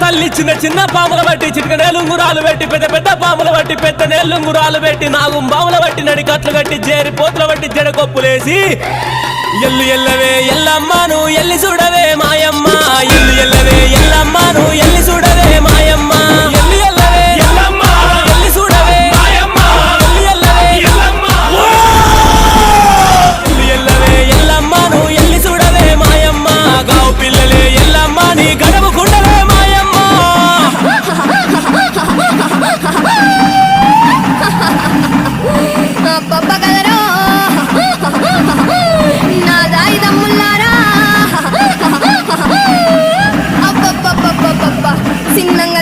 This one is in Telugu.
తల్లి చిన్న చిన్న పాముల బట్టి చిటికనేలుంగురాలు పెట్టి పెద్ద పెద్ద పాముల బట్టి పెద్ద నేలుంగురాలు పెట్టి నాగుంబాముల బట్టి నడికట్లు కట్టి జేరి పోతుల బట్టి జడకొప్పులేసి ఎల్లు ఎల్లవే ఎల్లమ్మను ఎల్లి చూడవే మాయమ్మ ఎల్లు ఎల్లవే ఎల్లమ్మను ఎల్లి చూడవే మాయమ్మ ఎల్లు ఎల్లవే ఎల్లమ్మ ఎల్లి చూడవే మాయమ్మ ఎల్లు ఎల్లవే ఎల్లమ్మ ఎల్లు ఎల్లవే ఎల్లమ్మను ఎల్లి చూడవే మాయమ్మ గావు పిల్లలే ఎల్లమ్మ నీ గడవ కుండలే మాయమ్మ పప్ప కదరో నా దాయి దమ్ముల్లారా అబ్బబ్బబ్బబ్బబ్బ చిన్నంగా